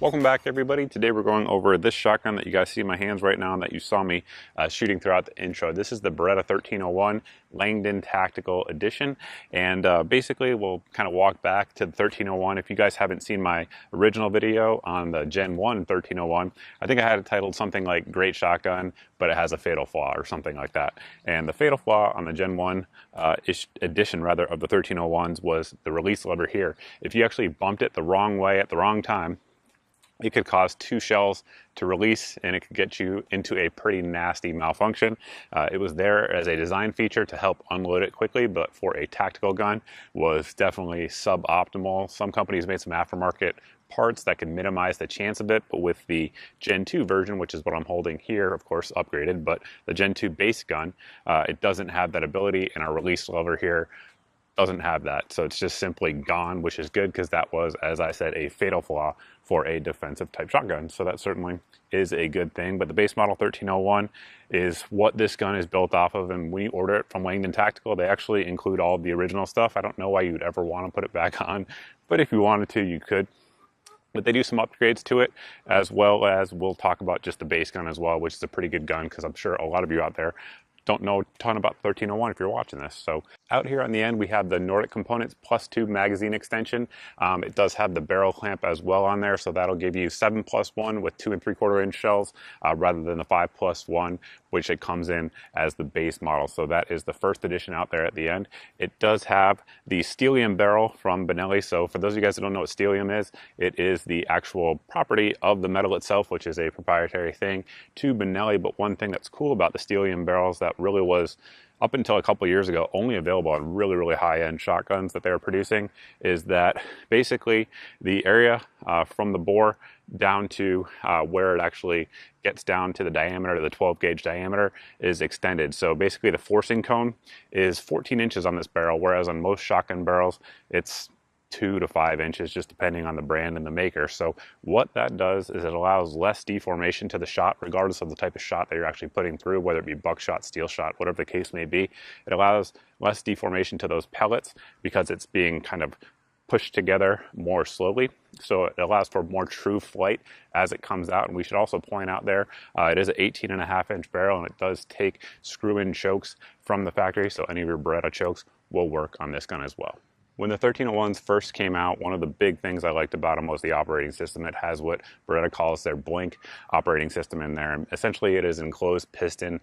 Welcome back, everybody. Today we're going over this shotgun that you guys see in my hands right now and that you saw me shooting throughout the intro. This is the Beretta 1301 Langdon Tactical Edition, and basically we'll kind of walk back to the 1301. If you guys haven't seen my original video on the Gen 1 1301, I think I had it titled something like Great Shotgun, but it has a fatal flaw or something like that. And the fatal flaw on the Gen 1 edition rather of the 1301s was the release lever here. If you actually bumped it the wrong way at the wrong time, it could cause two shells to release and it could get you into a pretty nasty malfunction. It was there as a design feature to help unload it quickly, but for a tactical gun was definitely suboptimal. Some companies made some aftermarket parts that could minimize the chance of it, but with the Gen 2 version, which is what I'm holding here, of course upgraded, but the Gen 2 base gun, it doesn't have that ability, and our release lever here doesn't have that. So it's just simply gone, which is good because that was, as I said, a fatal flaw for a defensive type shotgun. So that certainly is a good thing. But the base model 1301 is what this gun is built off of. And when you order it from Langdon Tactical, they actually include all of the original stuff. I don't know why you'd ever want to put it back on, but if you wanted to, you could. But they do some upgrades to it, as well as we'll talk about just the base gun as well, which is a pretty good gun because I'm sure a lot of you out there don't know a ton about 1301 if you're watching this. So out here on the end, we have the Nordic Components +2 magazine extension. It does have the barrel clamp as well on there, so that'll give you 7+1 with 2 3/4 inch shells rather than the 5+1, which it comes in as the base model. So that is the first edition out there at the end. It does have the Stellium barrel from Benelli. So for those of you guys that don't know what Stellium is, it is the actual property of the metal itself, which is a proprietary thing to Benelli. But one thing that's cool about the Stellium barrels that really was, up until a couple years ago, only available on really high-end shotguns that they were producing, is that basically the area from the bore down to where it actually gets down to the diameter, to the 12 gauge diameter, is extended. So basically the forcing cone is 14 inches on this barrel, whereas on most shotgun barrels it's 2 to 5 inches, just depending on the brand and the maker. So what that does is it allows less deformation to the shot, regardless of the type of shot that you're actually putting through, whether it be buckshot, steel shot, whatever the case may be. It allows less deformation to those pellets because it's being kind of pushed together more slowly. So it allows for more true flight as it comes out. And we should also point out there, it is an 18.5-inch barrel, and it does take screw-in chokes from the factory. So any of your Beretta chokes will work on this gun as well. When the 1301s first came out, one of the big things I liked about them was the operating system. It has what Beretta calls their Blink operating system in there. And essentially, it is an enclosed piston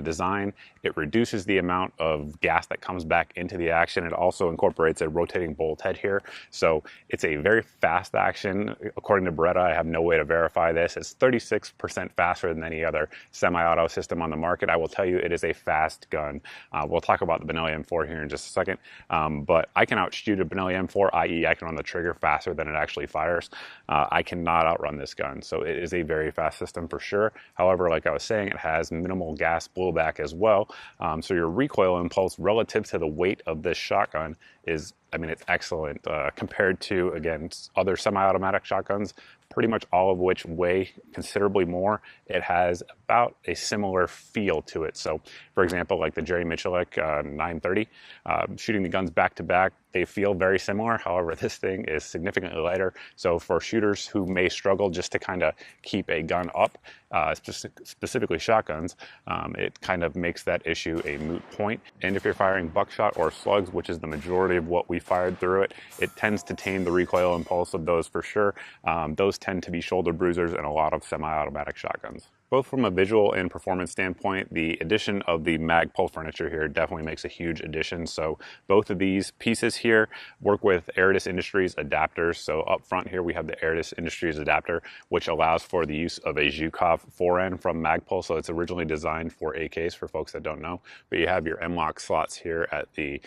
design. It reduces the amount of gas that comes back into the action. It also incorporates a rotating bolt head here. So it's a very fast action. According to Beretta, I have no way to verify this. It's 36% faster than any other semi-auto system on the market. I will tell you, it is a fast gun. We'll talk about the Benelli M4 here in just a second. But I can outshoot a Benelli M4, i.e. I can run the trigger faster than it actually fires. I cannot outrun this gun, so it is a very fast system for sure. However, like I was saying, it has minimal gas blowback as well, so your recoil impulse relative to the weight of this shotgun is, I mean, it's excellent compared to, again, other semi-automatic shotguns, pretty much all of which weigh considerably more. It has about a similar feel to it. So, for example, like the Jerry Miculek 930, shooting the guns back to back, they feel very similar. However, this thing is significantly lighter. So for shooters who may struggle just to kind of keep a gun up, specifically shotguns, it kind of makes that issue a moot point. And if you're firing buckshot or slugs, which is the majority of what we fired through it, it tends to tame the recoil impulse of those for sure. Those tend to be shoulder bruisers in a lot of semi-automatic shotguns. Both from a visual and performance standpoint, the addition of the mag pull furniture here definitely makes a huge addition. So both of these pieces here work with Aridus Industries adapters. So up front here we have the Aridus Industries adapter, which allows for the use of a Zhukov 4N from Magpul. So it's originally designed for AKs, for folks that don't know. But you have your M-LOK slots here at the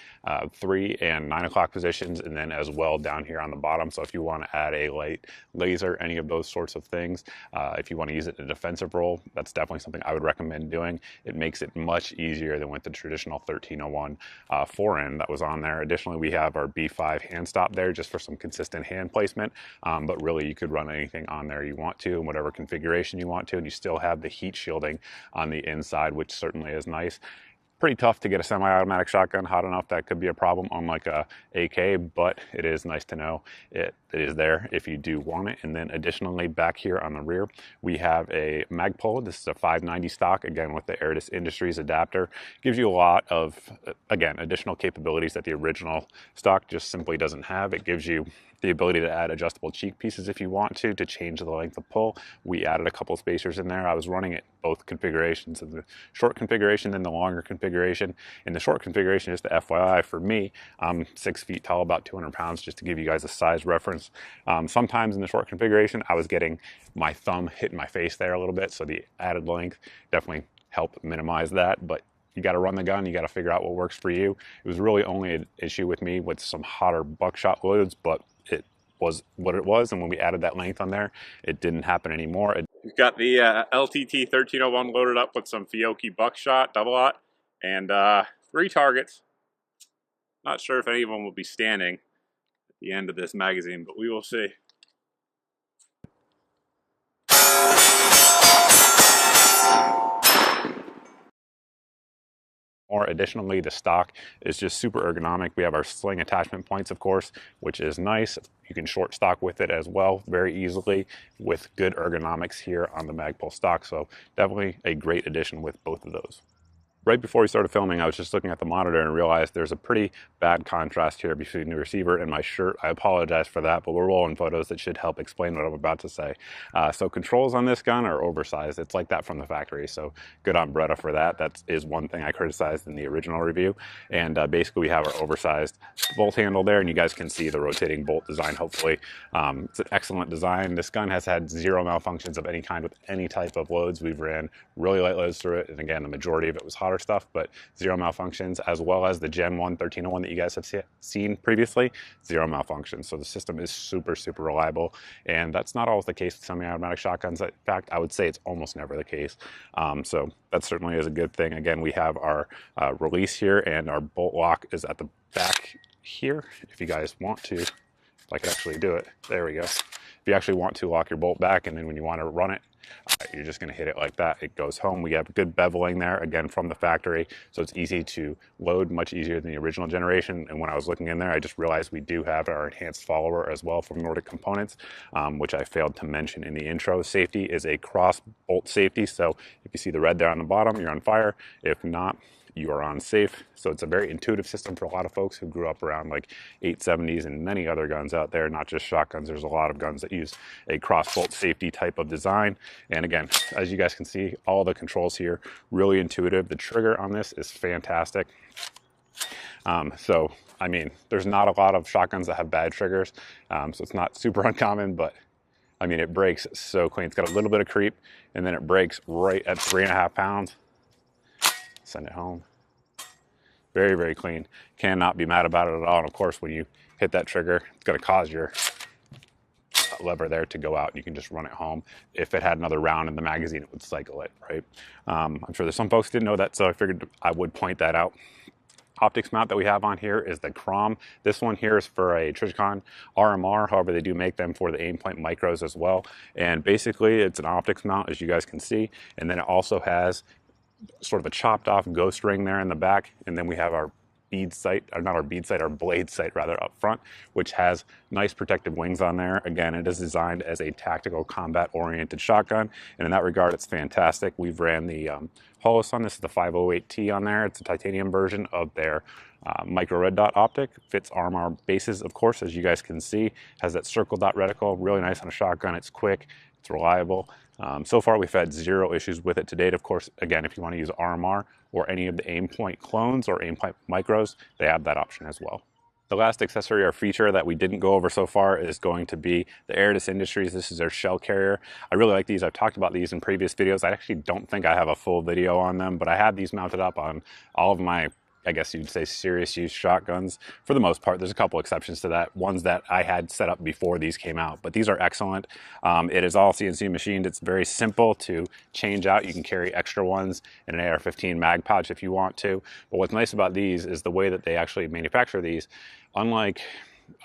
3 and 9 o'clock positions, and then as well down here on the bottom. So if you want to add a light laser, any of those sorts of things, if you want to use it in a defensive role, that's definitely something I would recommend doing. It makes it much easier than with the traditional 1301 4N that was on there. Additionally, we have our B5 hand stop there just for some consistent hand placement, but really you could run anything on there you want to in whatever configuration you want to, and you still have the heat shielding on the inside, which certainly is nice. Pretty tough to get a semi-automatic shotgun hot enough. That could be a problem on like a AK, but it is nice to know it is there if you do want it. And then additionally, back here on the rear, we have a Magpul. This is a 590 stock, again with the Airtis Industries adapter. Gives you a lot of, again, additional capabilities that the original stock just simply doesn't have. It gives you the ability to add adjustable cheek pieces if you want to change the length of pull. We added a couple spacers in there. I was running it both configurations, of the short configuration then the longer configuration. In the short configuration, just the FYI for me, I'm 6 feet tall, about 200 pounds, just to give you guys a size reference. Sometimes in the short configuration, I was getting my thumb hitting my face there a little bit, so the added length definitely helped minimize that. But you got to run the gun, you got to figure out what works for you. It was really only an issue with me with some hotter buckshot loads, but it was what it was, and when we added that length on there, it didn't happen anymore. We've got the LTT 1301 loaded up with some Fiocchi buckshot, double-aught, and 3 targets. Not sure if any of them will be standing at the end of this magazine, but we will see. Additionally, the stock is just super ergonomic. We have our sling attachment points, of course, which is nice. You can short stock with it as well very easily with good ergonomics here on the Magpul stock. So definitely a great addition with both of those. Right before we started filming, I was just looking at the monitor and realized there's a pretty bad contrast here between the receiver and my shirt. I apologize for that, but we're rolling photos that should help explain what I'm about to say. So controls on this gun are oversized. It's like that from the factory, so good on Bretta for that. That is one thing I criticized in the original review. And basically we have our oversized bolt handle there, and you guys can see the rotating bolt design, hopefully. It's an excellent design. This gun has had 0 malfunctions of any kind with any type of loads. We've ran really light loads through it, and again, the majority of it was hotter stuff, but 0 malfunctions, as well as the Gen 1 1301 that you guys have seen previously, 0 malfunctions. So the system is super, super reliable, and that's not always the case with semi-automatic shotguns. In fact, I would say it's almost never the case. So that certainly is a good thing. Again, we have our release here, and our bolt lock is at the back here. If you guys want to, if I could actually do it, there we go. If you actually want to lock your bolt back, and then when you want to run it, you're just going to hit it like that. It goes home. We have good beveling there, again, from the factory, so it's easy to load, much easier than the original generation. And when I was looking in there, I just realized we do have our enhanced follower as well from Nordic Components, which I failed to mention in the intro. Safety is a cross bolt safety, so if you see the red there on the bottom, you're on fire. If not, you are on safe. So it's a very intuitive system for a lot of folks who grew up around like 870s and many other guns out there, not just shotguns. There's a lot of guns that use a cross-bolt safety type of design. And again, as you guys can see, all the controls here, really intuitive. The trigger on this is fantastic. So, I mean, there's not a lot of shotguns that have bad triggers, so it's not super uncommon, but I mean, it breaks so clean. It's got a little bit of creep, and then it breaks right at 3.5 pounds. Send it home. Very, very clean. Cannot be mad about it at all. And of course, when you hit that trigger, it's going to cause your lever there to go out, and you can just run it home. If it had another round in the magazine, it would cycle it, right? I'm sure there's some folks who didn't know that, so I figured I would point that out. Optics mount that we have on here is the Crom. This one here is for a Trijicon RMR. However, they do make them for the Aimpoint Micros as well. And basically, it's an optics mount, as you guys can see. And then it also has sort of a chopped off ghost ring there in the back, and then we have our bead sight, or not our bead sight, our blade sight rather, up front, which has nice protective wings on there. Again, it is designed as a tactical combat oriented shotgun, and in that regard it's fantastic. We've ran the Holosun. This is the 508T on there. It's a titanium version of their micro red dot optic. Fits RMR bases, of course, as you guys can see. Has that circle dot reticle, really nice on a shotgun. It's quick, it's reliable. So far we've had 0 issues with it to date. Of course, again, if you want to use RMR or any of the Aimpoint clones or Aimpoint Micros, they have that option as well. The last accessory or feature that we didn't go over so far is going to be the Airtis Industries. This is their shell carrier. I really like these. I've talked about these in previous videos. I actually don't think I have a full video on them, but I have these mounted up on all of my, I guess you'd say, serious use shotguns for the most part. There's a couple exceptions to that, ones that I had set up before these came out, but these are excellent. It is all CNC machined. It's very simple to change out. You can carry extra ones in an AR-15 mag pouch if you want to. But what's nice about these is the way that they actually manufacture these. Unlike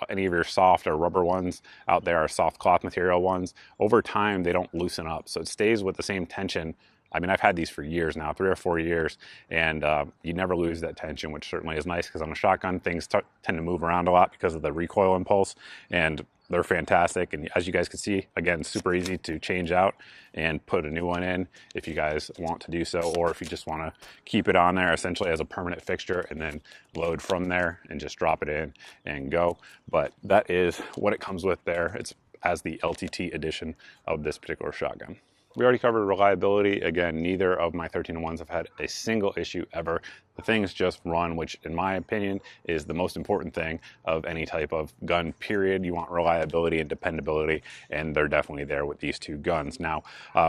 any of your soft or rubber ones out there, or soft cloth material ones, over time they don't loosen up. So it stays with the same tension I mean, I've had these for years now, 3 or 4 years, and you never lose that tension, which certainly is nice because on a shotgun, things tend to move around a lot because of the recoil impulse, and they're fantastic. And as you guys can see, again, super easy to change out and put a new one in if you guys want to do so, or if you just want to keep it on there essentially as a permanent fixture and then load from there and just drop it in and go. But that is what it comes with there. It's as the LTT edition of this particular shotgun. We already covered reliability. Again, neither of my 1301s have had a single issue ever. The things just run, which in my opinion is the most important thing of any type of gun, period. You want reliability and dependability, and they're definitely there with these two guns. Now,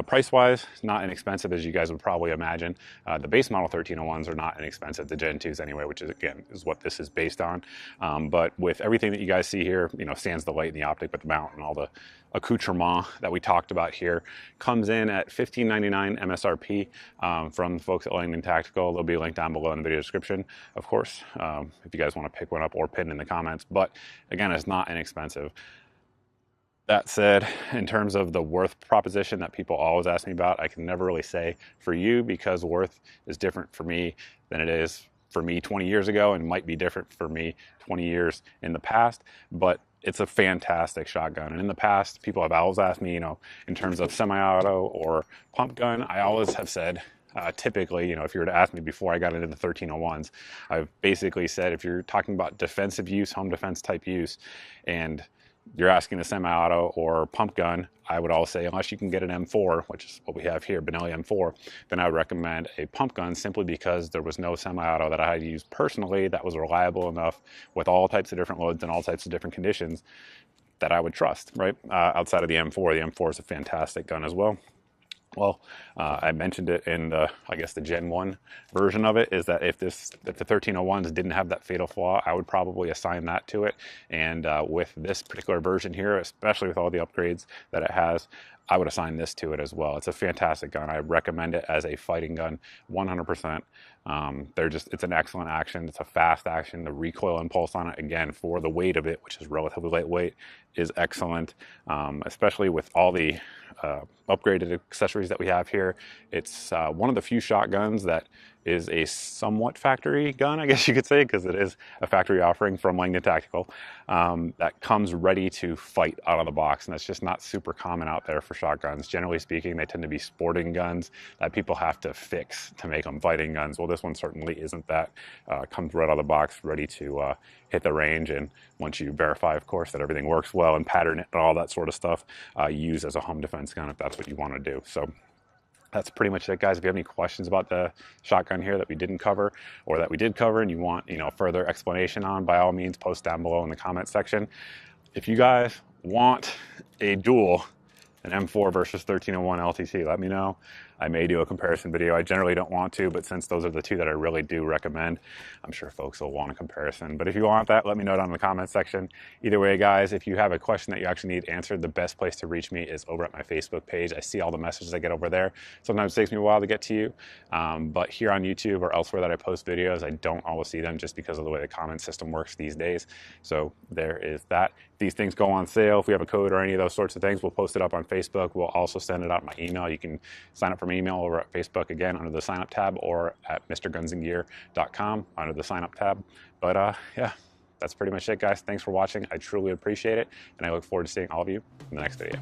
price-wise, not inexpensive as you guys would probably imagine. The base model 1301s are not inexpensive, the Gen 2s anyway, which is, again, is what this is based on. But with everything that you guys see here, you know, sans the light and the optic, but the mount and all the accoutrement that we talked about here, comes in at $15.99 MSRP from the folks at Langdon Tactical. There'll be a link down below in the video description, of course, if you guys want to pick one up, or pin in the comments. But again, it's not inexpensive. That said, in terms of the worth proposition that people always ask me about, I can never really say for you, because worth is different for me than it is for me 20 years ago, and might be different for me 20 years in the past. But it's a fantastic shotgun. And in the past, people have always asked me, you know, in terms of semi-auto or pump gun, I always have said, typically, you know, if you were to ask me before I got into the 1301s, I've basically said, if you're talking about defensive use, home defense type use, and you're asking a semi-auto or pump gun, I would always say, unless you can get an M4, which is what we have here, Benelli M4, then I would recommend a pump gun, simply because there was no semi-auto that I had used personally that was reliable enough with all types of different loads and all types of different conditions that I would trust, right? Outside of the M4. The M4 is a fantastic gun as well. Well, I mentioned it in the, I guess, the Gen 1 version of it, is that if the 1301s didn't have that fatal flaw, I would probably assign that to it. And with this particular version here, especially with all the upgrades that it has, I would assign this to it as well. It's a fantastic gun. I recommend it as a fighting gun 100%. It's an excellent action. It's a fast action. The recoil impulse on it, again, for the weight of it, which is relatively lightweight, is excellent, especially with all the upgraded accessories that we have here. It's one of the few shotguns that is a somewhat factory gun, I guess you could say, because it is a factory offering from Langdon Tactical, that comes ready to fight out of the box. And that's just not super common out there for shotguns. Generally speaking, they tend to be sporting guns that people have to fix to make them fighting guns. Well, this one certainly isn't that. Comes right out of the box, ready to hit the range. And once you verify, of course, that everything works well and pattern it and all that sort of stuff, use as a home defense gun if that's what you want to do. So that's pretty much it, guys. If you have any questions about the shotgun here that we didn't cover, or that we did cover and you want, you know, further explanation on, by all means, post down below in the comment section. If you guys want a duel, an M4 versus 1301 LTC, let me know. I may do a comparison video. I generally don't want to, but since those are the two that I really do recommend, I'm sure folks will want a comparison. But if you want that, let me know down in the comment section. Either way, guys, if you have a question that you actually need answered, the best place to reach me is over at my Facebook page. I see all the messages I get over there. Sometimes it takes me a while to get to you, but here on YouTube or elsewhere that I post videos, I don't always see them, just because of the way the comment system works these days. So there is that. These things go on sale. If we have a code or any of those sorts of things, we'll post it up on Facebook. We'll also send it out my email. You can sign up for my email over at Facebook, again, under the sign up tab, or at mrgunsandgear.com under the sign up tab. But yeah, that's pretty much it, guys. Thanks for watching. I truly appreciate it, and I look forward to seeing all of you in the next video.